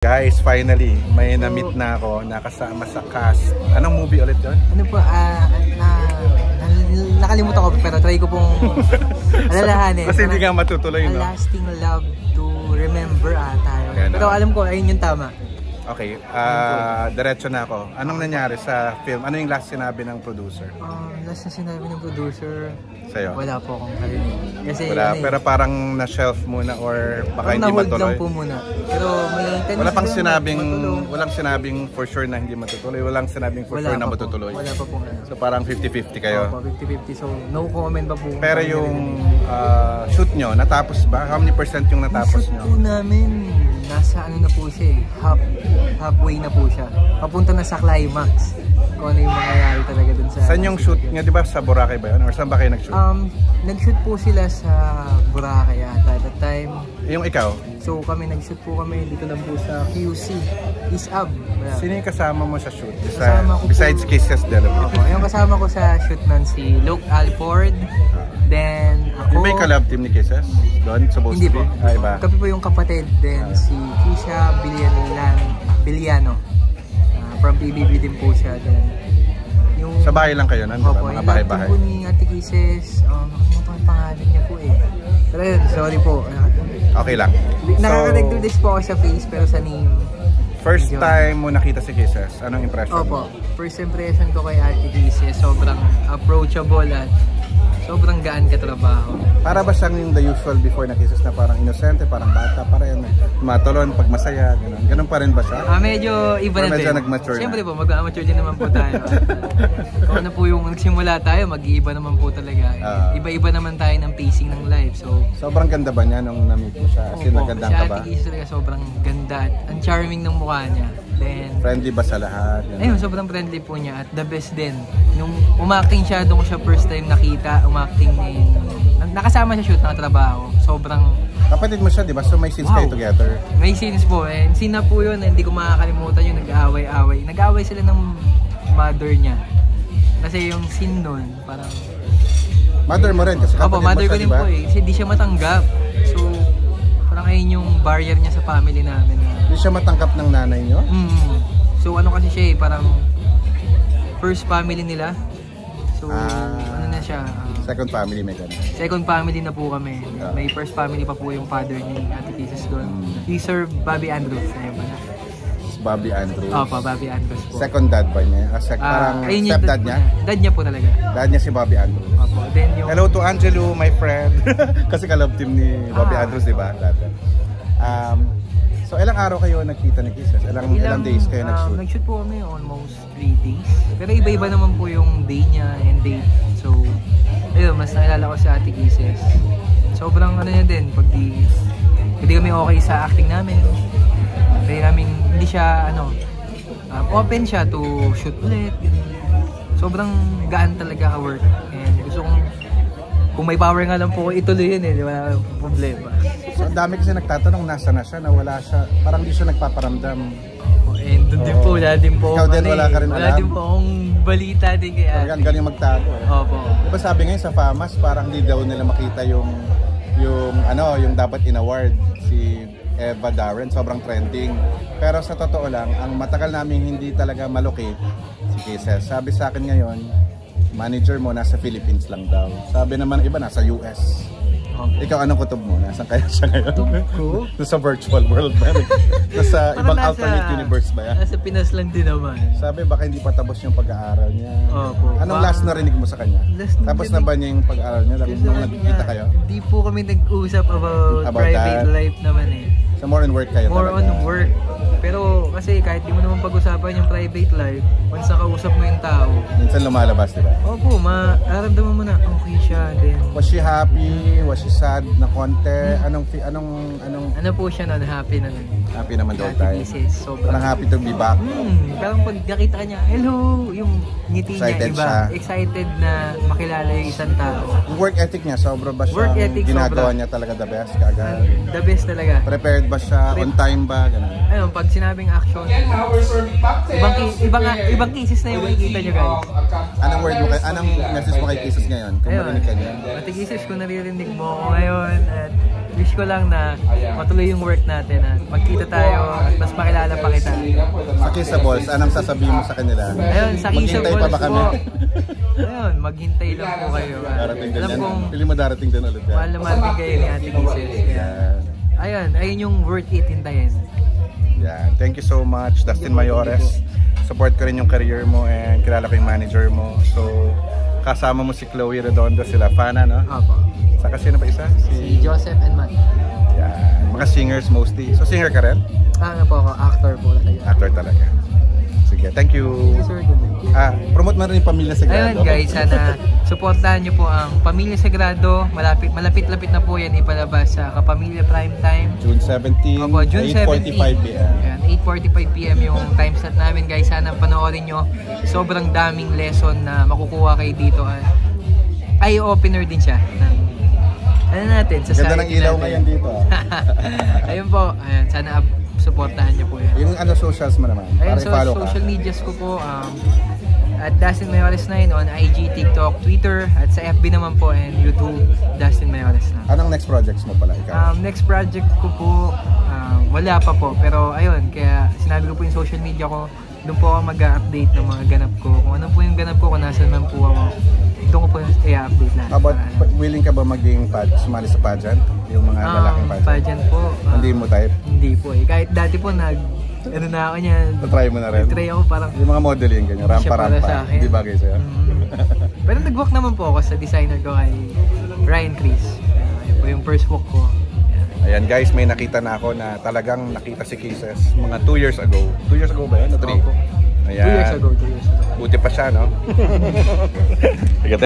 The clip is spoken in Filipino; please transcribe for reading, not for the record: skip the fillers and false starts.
Guys, finally, may na-meet na ako, nakasama sa cast. Anong movie ulit yun? Ano po, nakalimutan ko pero try ko pong alalahanin. Kasi hindi nga matutuloy, no? A lasting love to remember tayo. Pero alam ko, ayun yung tama. Okay, diretso na ako. Anong nangyari sa film? Ano yung last sinabi ng producer? Last na sinabi ng producer, sa'yo? wala po akong karinig. Kasi wala, pero parang na-shelf muna or baka hindi matuloy? lang po muna. Pero may wala pang walang sinabing for sure na hindi matutuloy. Walang sinabing for sure na matutuloy. Wala pa po. So parang 50-50 kayo? Opo, 50-50. So no comment pa po. Pero yung shoot nyo, natapos ba? How many % yung natapos nyo? Yung shoot po namin, nasa ano na po siya halfway na po siya. Papunta na sa climax. Kung ano yung mangyayari talaga dun sa... Saan yung shoot nga? Di ba sa Boracay ba yun? Or saan ba kayo nag-shoot? Nag-shoot po sila sa Boracay ata at that time. Yung ikaw? So nag-shoot po kami dito lang po sa QC, Isab. Sino yung kasama mo sa shoot? Besides Kisses Delavi? Yung kasama ko sa shoot nun si Luke Alford. Then ako... Yung may collab team ni Kisses? Doon? Supposed hindi to be? Po. Iba. Kami po yung kapatid. Then si Kisha Biliano. From PBB din po siya. Then, yung... Sa bahay lang kayo nun? Opo, mga bahay-bahay? Yung po ni Ate Kisses, nakalimutan ang pangalan niya po eh. Pero yun, sorry po. Okay lang. Nakaka-recognize po ako sa face pero sa name. First time mo nakita si Kisses, anong impression mo? Opo, first impression ko kay Ate Kisses, sobrang approachable at sobrang gaan katrabaho. Para ba siyang yung the usual before na Kisses na parang inosente, parang bata pa rin, tumatulon pag masaya, gano'n? Ganun pa rin ba siya? Medyo iba na din. Medyo nag-mature na? Siyempre po, mag-amature din naman po tayo. Kung ano po yung nagsimula tayo, mag-iiba naman po talaga. Iba-iba naman tayo ng pacing ng life. So, sobrang ganda ba niya nung na-meet mo siya? As in, nagandang ka ba? Si Ate Kisses talaga sobrang ganda at ang charming ng mukha niya. Then, friendly ba sa lahat? Ayun, sobrang friendly po niya at the best din. Nung umacting siya, doon ko siya first time nakita, umacting din. Nakasama sa shoot, nakatrabaho. Sobrang... Kapatid mo siya, di ba? So may scenes kayo together? May scenes po. And scene na po yun, hindi ko makakalimutan yun, nag-aaway-aaway. Nag-aaway sila ng mother niya. Kasi yung scene nun, parang... Mother mo rin? Kasi kapatid mother mo siya, ko din po eh. Kasi di siya matanggap. So, parang ayun yung barrier niya sa family namin. Hindi siya matanggap ng nanay niyo? So ano kasi siya eh, parang first family nila. So ano na siya? Second family may ganun. Second family na po kami. May first family pa po yung father ni Ate Kisses doon. He served Bobby Andrews. Ayun ba na? Bobby Andrews? Opo, Bobby Andrews po. Second dad ba niya? Parang stepdad niya? Dad niya po talaga. Dad niya si Bobby Andrews. Opo. Then yung... Hello to Angelo, my friend. Kasi ka-love team ni Bobby Andrews, di ba? So ilang araw kayo nagkita ni Kisses? Ilang days kayo nag-shoot? Nag-shoot po kami almost 3 days. Pero iba-iba naman po yung day niya and date. So, ayun, mas nakilala ko si Ate Kisses. Sobrang ano niya din, pag di kami okay sa acting namin. Kaya namin, hindi siya, open siya to shoot ulit. Sobrang gaan talaga ka-work. And gusto kong, kung may power nga lang po, ituloy yun eh, di ba? Problema. So, ang dami kasi nagtatanong nasa na siya, na wala siya, parang hindi siya nagpaparamdam. And doon din po, wala din po. Ikaw din, wala ka rin alam. Wala din po akong balita din kay Ate. Ang galing magtago eh. Opo. Diba sabi ngayon sa FAMAS, parang hindi daw nila makita yung dapat in-award si Eva Darren, sobrang trending. Pero sa totoo lang, ang matagal namin hindi talaga malocate si Kisses. Sabi sa akin ngayon, manager mo nasa Philippines lang daw. Sabi naman iba nasa US. Ikaw, anong kutob mo? Nasaan kaya siya ngayon? Ko? Nasa virtual world ba? Nasa ibang alternate universe ba yan? Nasa Pinas lang din naman. Sabi baka hindi pa tapos yung pag-aaral niya. Opo. Anong last narinig mo sa kanya? Tapos na ba niya yung pag-aaral niya? Nung nagkikita kayo? Hindi po kami nag-usap about private life naman eh. So more on work kayo talaga? More on work. Pero kasi kahit di mo naman pag-usapan yung private life, once nakausap mo yung tao, minsan lumalabas, di ba? Opo, mararamdaman mo na okay siya. Then, was she happy? Was she sad na konti? Anong ano po siya nun? Happy na nun. Happy naman daw tayo. Parang happy to be back. Parang pag nakita niya, hello, yung ngiti excited niya iba. Siya. Excited na makilala yung isang tao. Yung work ethic niya, sobra ba siya? Ginagawa niya talaga the best kaagad? The best talaga. Prepared ba siya? On time ba? Ganun. Ayun, pag sinabing action, ibang cases na yung makikita nyo guys. Anong word mo kay, anong message mo kay Kisses ngayon? Kung marinig ka niya. Ate Kisses, kung naririnig mo ako ngayon at wish ko lang na matuloy yung work natin at magkita tayo at mas makilala pa kita. Sa Kissables, anong sasabihin mo sa kanila? Ayun, sa Maghintay pa ba Kissables kami? po. Ayun, maghintay lang po kayo. Darating din Alam yan. kong Pili mo darating din ulit yan. mahal na mahal din kayo ni Ate Kisses. Kaya, ayun yung worth it hintayin. Yan. Thank you so much, Dustin Mayores. Support ko rin yung career mo and kilala ko yung manager mo. So, kasama mo si Chloe Redondo, sila Fana, no? Opo. Saka sino pa isa? Si Joseph and Matt. Yan. Mga singers mostly. So, singer ka rin? Ano po ako, actor po talaga. Actor talaga. Sige, thank you. Sir, Promote mo rin yung Pamilya Sagrado. ayun guys, sana supportahan nyo po ang Pamilya Sagrado. Malapit-lapit na po yan ipalabas sa Kapamilya Primetime. June 17, Opo, June 17. 8:45 p.m. Ayan, 8:45 p.m. yung time slot namin guys. Sana panoorin nyo. Sobrang daming lesson na makukuha kayo dito. Eye-opener din siya. Ano natin? Sa Ganda ng society ilaw natin. ngayon dito. Ayun po. Ayan, sana supportahan nyo po yan. Yung socials mo naman, Ayun, para i-follow ka. social medias ko po at Dustin Mayores 9 on IG, TikTok, Twitter, at sa FB naman po and YouTube, Dustin Mayores 9. Anong next projects mo pala ikaw? Next project ko po, wala pa po, pero ayun, kaya sinabi ko po yung social media ko, doon po ako mag-update ng mga ganap ko. Kung ano po yung ganap ko, kung nasan man po ako, doon ko po i-update lahat. About, willing ka ba maging sumali sa pageant? Yung mga lalaking pageant? Pageant po. Hindi mo type? Hindi po eh. Kahit dati po ano na ako niyan. Try mo na rin? Try ako parang Yung mga modeling, ganyan, siya para rampa-rampa. sa akin. Hindi bagay sa'yo? Pero nag-walk naman po ako sa designer ko kay Ryan Chris. Ayun po yung first walk ko. Ayan guys, may nakita na ako na talagang nakita si Kisses mga 2 years ago. 2 years ago ba yun? O 3? Opo. Ayan. 2 years ago. Buti pa siya, no? Sige,